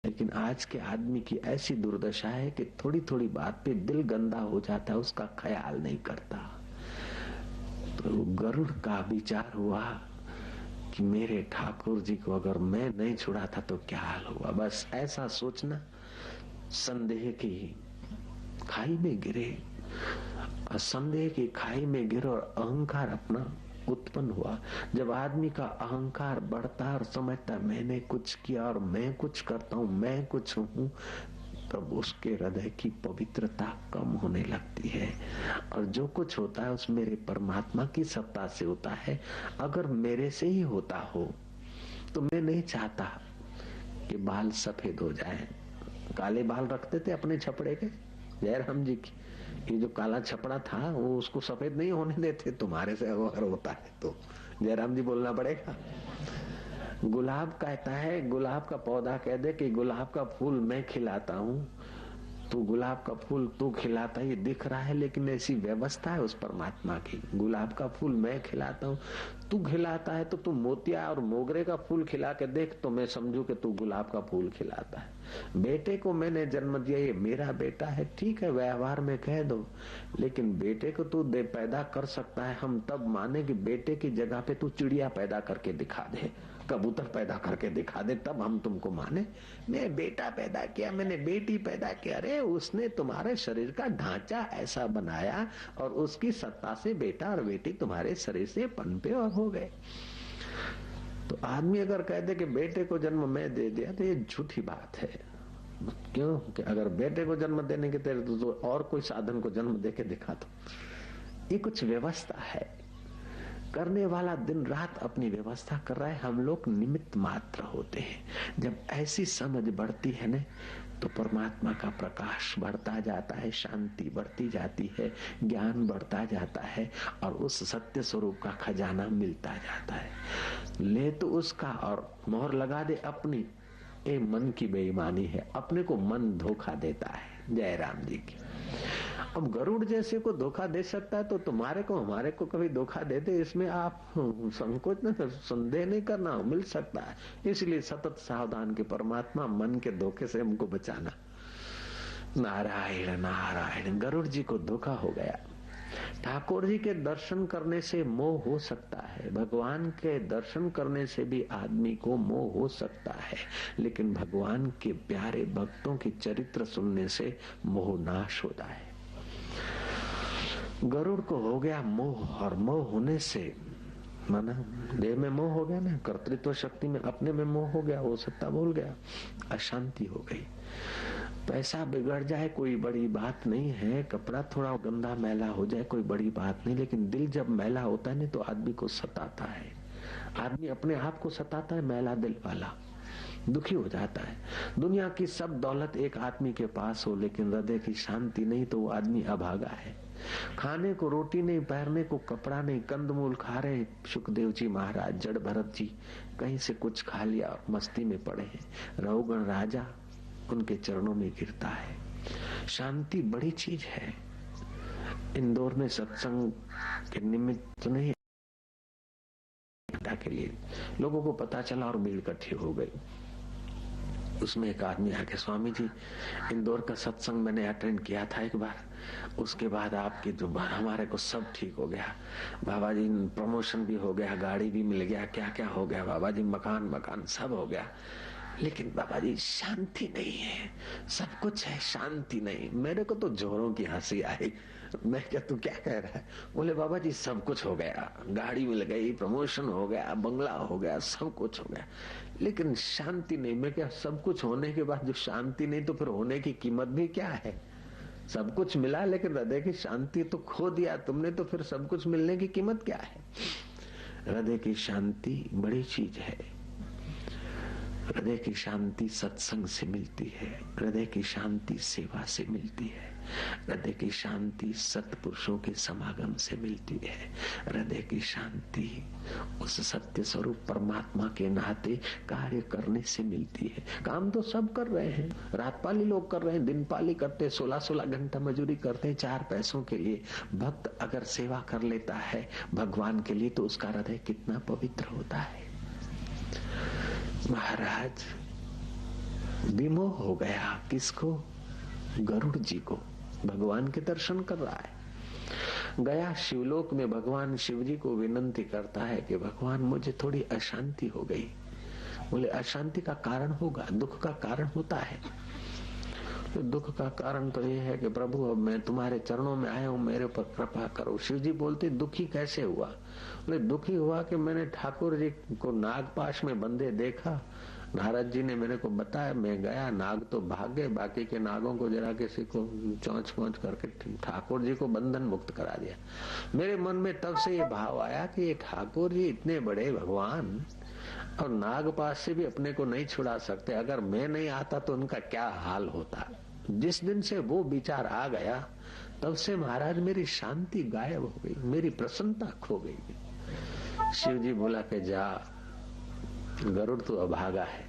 लेकिन आज के आदमी की ऐसी दुर्दशा है कि थोड़ी थोड़ी बात पे दिल गंदा हो जाता है, उसका ख्याल नहीं करता। तो गरुड़ का विचार हुआ कि मेरे ठाकुर जी को अगर मैं नहीं छुड़ाता तो क्या हाल हुआ। बस ऐसा सोचना, संदेह की खाई में गिरे, संदेह की खाई में गिरे और अहंकार अपना उत्पन्न हुआ। जब आदमी का अहंकार बढ़ता और समझता मैंने कुछ किया और मैं कुछ करता हूँ, मैं कुछ हूँ, तब उसके हृदय की पवित्रता कम होने लगती है और जो कुछ होता है उस मेरे परमात्मा की सत्ता से होता है। अगर मेरे से ही होता हो तो मैं नहीं चाहता कि बाल सफेद हो जाए। काले बाल रखते थे अपने छपड़े के, जयराम जी की, ये जो काला छपड़ा था वो उसको सफेद नहीं होने देते। तुम्हारे से अगर होता है तो जयराम जी बोलना पड़ेगा। गुलाब कहता है, गुलाब का पौधा कह दे कि गुलाब का फूल मैं खिलाता हूँ, तू गुलाब का फूल तू खिलाता, ये दिख रहा है लेकिन ऐसी व्यवस्था है उस परमात्मा की। गुलाब का फूल मैं खिलाता हूँ, तू खिलाता है तो तू मोतिया और मोगरे का फूल खिला के देख तो मैं समझू कि तू गुलाब का फूल खिलाता है। बेटे को मैंने जन्म दिया, ये मेरा बेटा है, ठीक है व्यवहार में कह दो, लेकिन बेटे को तू दे पैदा कर सकता है, हम तब माने कि बेटे की जगह पे तू चिड़िया पैदा करके दिखा दे, कबूतर पैदा करके दिखा दे, तब हम तुमको माने। मैं बेटा पैदा किया, मैंने बेटी पैदा किया, अरे उसने तुम्हारे शरीर का ढांचा ऐसा बनाया और उसकी सत्ता से बेटा और बेटी तुम्हारे शरीर से पनपे और हो गए। तो आदमी अगर कह दे कि बेटे को जन्म मैं दे दिया तो ये झूठी बात है। क्यों कि अगर बेटे को जन्म देने के तेरे तो और कोई साधन को जन्म दे के दिखा दो। ये कुछ व्यवस्था है, करने वाला दिन रात अपनी व्यवस्था कर रहा है, हम लोग निमित्त मात्र होते हैं। जब ऐसी समझ बढ़ती है न तो परमात्मा का प्रकाश बढ़ता जाता है, शांति बढ़ती जाती है, ज्ञान बढ़ता जाता है और उस सत्य स्वरूप का खजाना मिलता जाता है। ले तो उसका और मोहर लगा दे अपनी, ये मन की बेईमानी है, अपने को मन धोखा देता है। जय राम जी की। अब गरुड़ जैसे को धोखा दे सकता है तो तुम्हारे को हमारे को कभी धोखा दे दे, इसमें आप संकोच न, संदेह नहीं करना, मिल सकता है। इसलिए सतत सावधान के परमात्मा मन के धोखे से हमको बचाना। नारायण नारायण। गरुड़ जी को धोखा हो गया। ठाकुर जी के दर्शन करने से मोह हो सकता है, भगवान के दर्शन करने से भी आदमी को मोह हो सकता है, लेकिन भगवान के प्यारे भक्तों के चरित्र सुनने से मोह नाश होता है। गरुड़ को हो गया मोह और मोह होने से माना देह में मोह हो गया ना, कर्तृत्व शक्ति में अपने में मोह हो गया, वो सत्ता भूल गया, अशांति हो गई। पैसा बिगड़ जाए कोई बड़ी बात नहीं है, कपड़ा थोड़ा गंदा मैला हो जाए कोई बड़ी बात नहीं, लेकिन दिल जब मैला होता है ना तो आदमी को सताता है। आदमी अपने आप को सताता है, मैला दिल वाला दुखी हो जाता है। दुनिया की सब दौलत एक आदमी के पास हो लेकिन हृदय की शांति नहीं तो वो आदमी अभागा है। खाने को रोटी नहीं, पहनने को कपड़ा नहीं, कंदमूल खा रहे सुखदेव जी महाराज, जड़ भरत जी कहीं से कुछ खा लिया और मस्ती में पड़े हैं। रघुगण राजा उनके चरणों में गिरता है। शांति बड़ी चीज है। इंदौर में सत्संग के निमित्त नहीं के लिए लोगों को पता चला और भीड़ इकट्ठी हो गई। उसमें एक आदमी आके, स्वामी जी इंदौर का सत्संग मैंने अटेंड किया था एक बार, उसके बाद आपके जो हमारे को सब ठीक हो गया बाबा जी, प्रमोशन भी हो गया, गाड़ी भी मिल गया, क्या क्या हो गया बाबा जी, मकान सब हो गया, लेकिन बाबा जी शांति नहीं है। सब कुछ है, शांति नहीं। मेरे को तो जोरों की हंसी आई। मैं क्या, तू क्या कह रहा है? बोले बाबा जी सब कुछ हो गया, गाड़ी मिल गई, प्रमोशन हो गया, बंगला हो गया, सब कुछ हो गया, लेकिन शांति नहीं। मैं क्या, सब कुछ होने के बाद जो शांति नहीं तो फिर होने की कीमत भी क्या है? सब कुछ मिला लेकिन हृदय की शांति तो खो दिया तुमने, तो फिर सब कुछ मिलने की कीमत क्या है? हृदय की शांति बड़ी चीज है। हृदय की शांति सत्संग से मिलती है, हृदय की शांति सेवा से मिलती है, हृदय की शांति सत्पुरुषों के समागम से मिलती है, हृदय की शांति उस सत्य स्वरूप परमात्मा के नाते कार्य करने से मिलती है। काम तो सब कर रहे हैं, रात पाली लोग कर रहे हैं, दिन पाली करते, 16-16 घंटा मजदूरी करते हैं 4 पैसों के लिए। भक्त अगर सेवा कर लेता है भगवान के लिए तो उसका हृदय कितना पवित्र होता है। महाराज विमोह हो गया। किसको? गरुड़ जी को। भगवान के दर्शन कर रहा है। गया शिवलोक में, भगवान शिव जी को विनंती करता है कि भगवान मुझे थोड़ी अशांति हो गई। बोले अशांति का कारण होगा, दुख का कारण होता है। तो दुख का कारण तो ये है कि प्रभु अब मैं तुम्हारे चरणों में आया हूँ, मेरे ऊपर कृपा करो। शिव जी बोलते दुखी कैसे हुआ? बोले दुखी हुआ कि मैंने ठाकुर जी को नागपाश में बंधे देखा। नारद जी ने मेरे को बताया, मैं गया, नाग तो भाग गए, बाकी के नागों को जरा किसी को चौंच पहुंच करके ठाकुर जी को बंधन मुक्त करा दिया। मेरे मन में तब से ये भाव आया कि ये ठाकुर जी इतने बड़े भगवान और नागपाश से भी अपने को नहीं छुड़ा सकते, अगर मैं नहीं आता तो उनका क्या हाल होता। जिस दिन से वो विचार आ गया तब से महाराज मेरी शांति गायब हो गई, मेरी प्रसन्नता खो गई। शिव जी बोला कि जा गरुड़ तू अभागा है,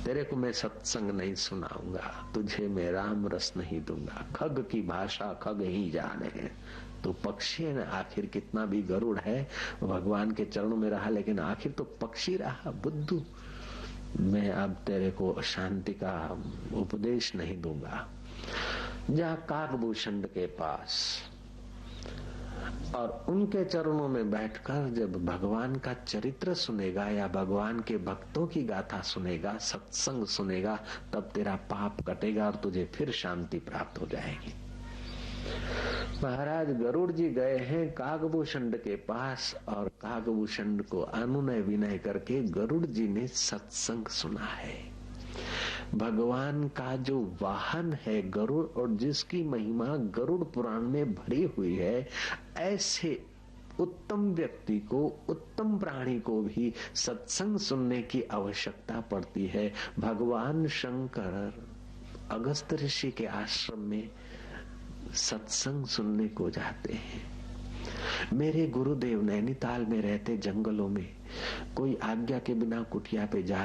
तेरे को मैं सत्संग नहीं सुनाऊंगा, तुझे मैं राम रस नहीं दूंगा। खग की भाषा खग ही जाने, तो पक्षी है ना, आखिर कितना भी गरुड़ है भगवान के चरणों में रहा, लेकिन आखिर तो पक्षी रहा। बुद्धू, मैं अब तेरे को शांति का उपदेश नहीं दूंगा। जा काकभूषण के पास और उनके चरणों में बैठकर जब भगवान का चरित्र सुनेगा या भगवान के भक्तों की गाथा सुनेगा, सत्संग सुनेगा, तब तेरा पाप कटेगा और तुझे फिर शांति प्राप्त हो जाएगी। महाराज गरुड़ जी गए हैं काकभूषण के पास और काकभूषण को अनुनय विनय करके गरुड़ जी ने सत्संग सुना है। भगवान का जो वाहन है गरुड़ और जिसकी महिमा गरुड़ पुराण में भरी हुई है, ऐसे उत्तम व्यक्ति को, उत्तम प्राणी को भी सत्संग सुनने की आवश्यकता पड़ती है। भगवान शंकर अगस्त ऋषि के आश्रम में सत्संग सुनने को जाते हैं। मेरे गुरुदेव नैनीताल में रहते जंगलों में कोई आज्ञा के बिना कुटिया पे जा